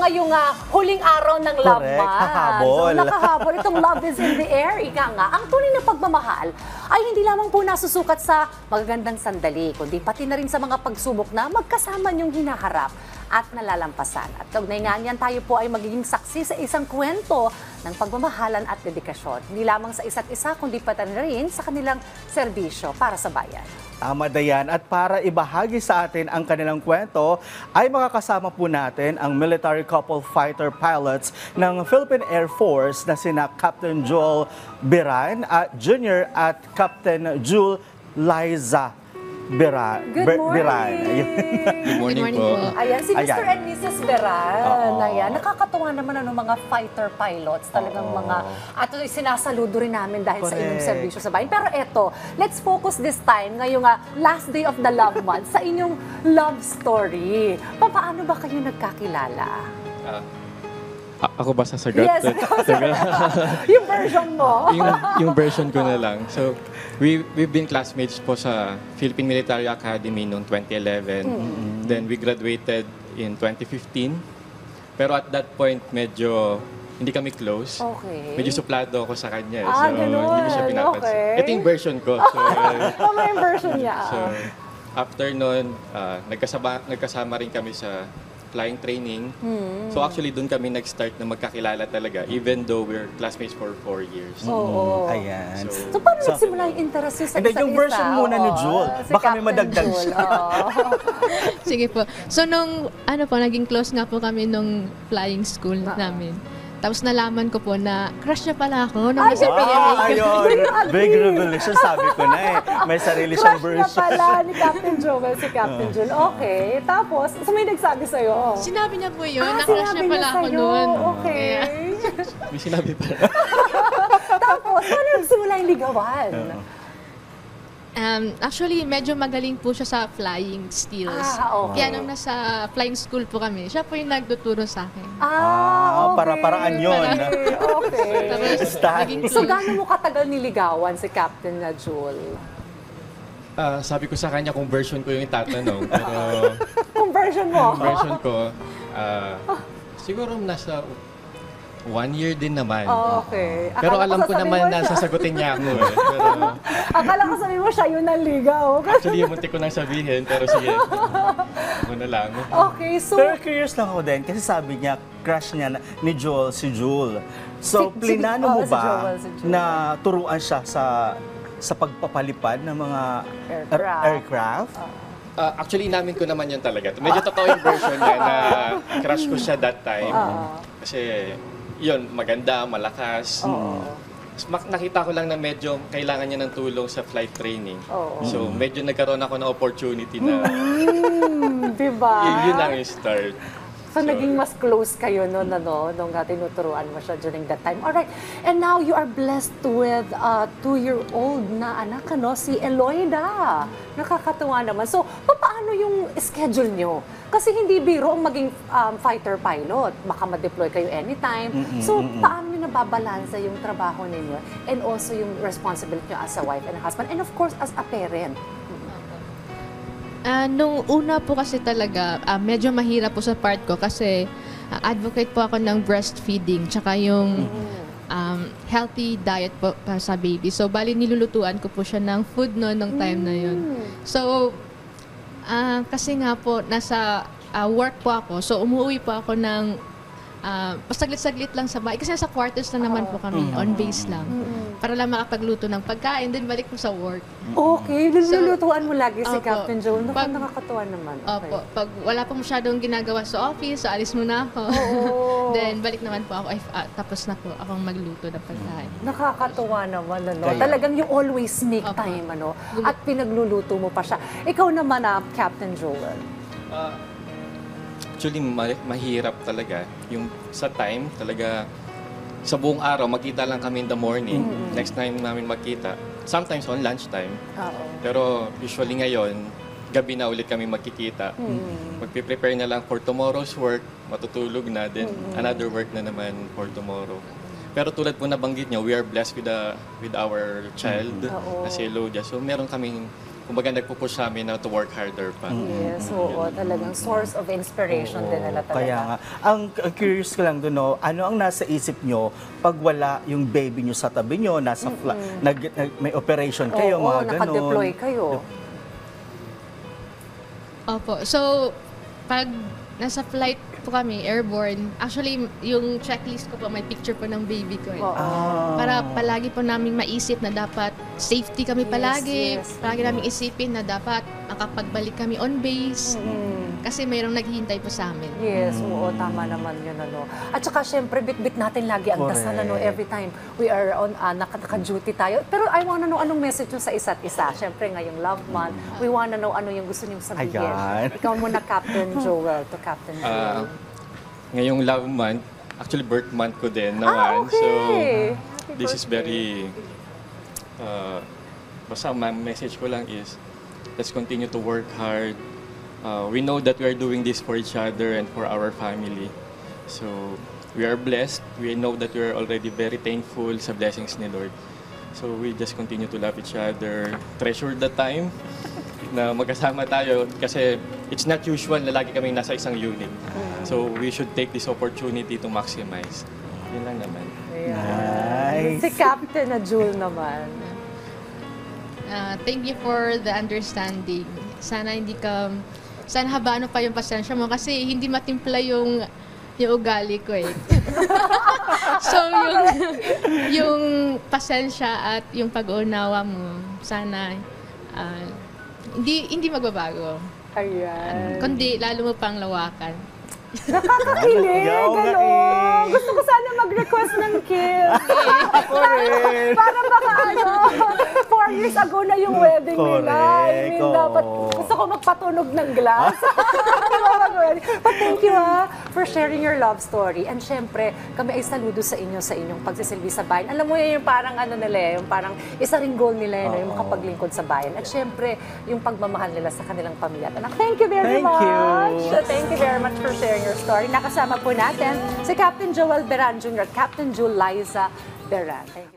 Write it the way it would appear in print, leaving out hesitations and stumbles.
ngayong huling araw ng Love Correct, Month. hahabol. So nakahabol itong Love is in the air. Ika nga, ang tunay na pagmamahal ay hindi lamang po nasusukat sa magagandang sandali, kundi pati na rin sa mga pagsubok na magkasama niyong hinaharap at nalalampasan. At kaugnay nga niyan, tayo po ay magiging saksi sa isang kwento ng pagmamahalan at dedikasyon. Hindi lamang sa isa't isa, kundi pati na rin sa kanilang serbisyo para sa bayan. Tama, Dayan. At para ibahagi sa atin ang kanilang kwento, ay makakasama po natin ang military couple fighter pilots ng Philippine Air Force na sina Captain Joel Biran at Junior at Captain Jule Liza Biran. Good morning! Good morning po. Ayan, si Mr. Ayan. and Mrs. Beran. Oo. Ayan, nakakatuwa naman mga fighter pilots. Talagang mga, at sinasaludo rin namin dahil sa inyong Correct. serbisyo sa bayan. Pero eto, let's focus this time, ngayong last day of the love month, sa inyong love story. Paano ba kayo nagkakilala? Ako ba sasagot? Yes, yung version mo. yung version ko na lang. So, we've been classmates po sa Philippine Military Academy noong 2011. Then we graduated in 2015. Pero at that point, medyo hindi kami close. Okay. Medyo suplado ako sa kanya. Ah, so, ganun. hindi ko siya pinapansin. Okay. Ito yung version ko. So, Tama yung version niya. so after nun, nagkasama rin kami sa flying training. So actually, doon kami nag-start na magkakilala talaga, even though we're classmates for 4 years. Oo. Ayan. So, paano nagsimula yung interest niyo sa And then isa't yung isa? version muna ni Oo, Jewel. si Baka may Captain madagdag Jewel, siya. oo. Sige po. So nung naging close nga po kami nung flying school namin. Tapos nalaman ko po na crush niya pala ako nung nasa PMA ko. Ayun. Big revelation. Sabi ko na eh. May sarili siyang Crush na version. pala ni Captain Joel, si Captain Jewel. Okay. Tapos, may nagsabi sa'yo. Sinabi niya po yun, na Sinabi crush niya pala niya ako sa'yo. noon. Okay. May sinabi pa. Tapos, paano nagsimula yung ligawan? Actually, medyo magaling po siya sa flying skills. Okay. Kaya nung nasa flying school po kami, siya po yung nagtuturo sa akin. Okay. Para-paraan yun. Okay. Tapos, Style. naging So, close. gaano mo katagal niligawan si Captain na Jewel? Sabi ko sa kanya kung version ko yung itatanong. Pero Kung version mo. yung version ko, siguro nasa 1 year din naman. Okay. Pero Akala alam ko sasabihin naman mo na siya. sasagutin niya ako eh. Pero Akala ko sabihin mo siya yung naligaw. actually, yung muntik ko nang sabihin. Pero sige, ako na lang. Okay, so... Pero curious lang ako din kasi sabi niya, crush niya ni Joel si Jewel. So, Si- plinano mo si ba Joel, si Joel. na turuan siya sa pagpapalipad ng mga Aircraft. aircraft? Actually, namin ko naman yun talaga. Medyo totoo yung version niya na crush ko siya that time. Kasi, yun, maganda, malakas. Tapos nakita ko lang na medyo kailangan niya ng tulong sa flight training. Oo. So, medyo nagkaroon ako ng opportunity na Diba? yun lang yung start. So, naging mas close kayo nung tinuturuan mo siya during that time. Alright, and now you are blessed with a 2-year-old na anak, si Eloida. Nakakatuwa naman. So, paano yung schedule nyo? Kasi hindi biro ang maging fighter pilot. Baka ma-deploy kayo anytime. So, paano nyo nababalansa yung trabaho ninyo and also yung responsibility nyo as a wife and a husband and of course as a parent? Nung una po kasi talaga, medyo mahirap po sa part ko kasi advocate po ako ng breastfeeding tsaka yung healthy diet po para sa baby. So, bali nilulutuan ko po siya ng food nung time na yun. So, kasi nga po, nasa work po ako. So, umuwi po ako ng pasaglit-saglit lang sa bahay. Kasi nasa quarters lang naman po kami, on base lang. Para lang makapagluto ng pagkain, then balik po sa work. Okay, nilulutuan mo lagi si Opo. Captain Joel. Pag- Nakakatuwa naman. Okay. Opo, pag wala pa masyadong ginagawa sa office, so alis muna ako. Oo. Then, balik naman po ako, tapos na po akong magluto ng pagkain. Nakakatuwa naman, Kaya- Talagang you always make Opo. time, At pinagluluto mo pa siya. Ikaw naman, Captain Joel. Actually, mahirap talaga. Yung sa time, talaga, sa buong araw, magkita lang kami in the morning. Next time namin magkita, sometimes on lunchtime. Oo. Pero usually ngayon, gabi na ulit kami magkikita. Magpe-prepare na lang for tomorrow's work, matutulog na, then another work na naman for tomorrow. Pero tulad po nabanggit niyo, we are blessed with our child Oo. na si Elodia. So meron kaming kumbaga nagpo-push sa amin na to work harder pa. Yes, oo, talagang source of inspiration din nila talaga. Kaya nga, ang curious ko lang doon, no, ano ang nasa isip nyo pag wala yung baby nyo sa tabi nyo, may operation kayo, Oo, mga ganun. nakadeploy kayo. Opo. So, pag nasa flight po kami, airborne, actually, yung checklist ko po, may picture po ng baby ko. Oo. Para palagi po namin maisip na dapat safety kami palagi. yes. Palagi namin isipin na dapat makapagbalik kami on base. Kasi mayroong naghihintay po sa amin. Yes, oo, tama naman yun, ano. At saka, syempre, bit-bit natin lagi ang dasal, ano, Correct. every time we are on, naka-duty tayo. Pero I wanna know anong message nyo sa isa't isa. Syempre, ngayong love month, we wanna know ano yung gusto nyo sabihin. Ayan. Ikaw muna, Captain Joel, to Captain Joel. Ngayong love month, actually birth month ko din naman. okay. So, Happy this is birthday. very, basta message ko lang is, let's continue to work hard. We know that we are doing this for each other and for our family. So, we are blessed. We know that we are already very thankful sa blessings ni Lord. So, we just continue to love each other, treasure the time na magkasama tayo kasi it's not usual na lagi kaming nasa isang unit. So, we should take this opportunity to maximize. Yun lang naman. Nice. Si Captain na Jewel naman. Thank you for the understanding. Sana habaan mo pa yung pasensya mo kasi hindi matimpla yung ugali ko eh. So yung pasensya at yung pag-uunawa mo, sana hindi magbabago. Ayan. Kundi lalo mo pang lawakan. Nakakakilig, Oo nga ano. eh. Gusto ko sana mag-request ng kiss. Ako rin. Para baka ano, 4 years ago na yung wedding nila. I mean, Correct, dapat oo. gusto ko magpatunog ng glass. But thank you for sharing your love story. And syempre, kami ay saludo sa inyong pagsisilbi sa bayan. Alam mo yan, yung parang ano nila, yung parang isa ring goal nila, no, yung makapaglingkod sa bayan. At syempre, yung pagmamahal nila sa kanilang pamilya. Anak, thank you very Thank much. you. Thank you very much for sharing your story. Nakasama po natin si Captain Joel Beran Jr. at Captain Juliza Beran. Thank you.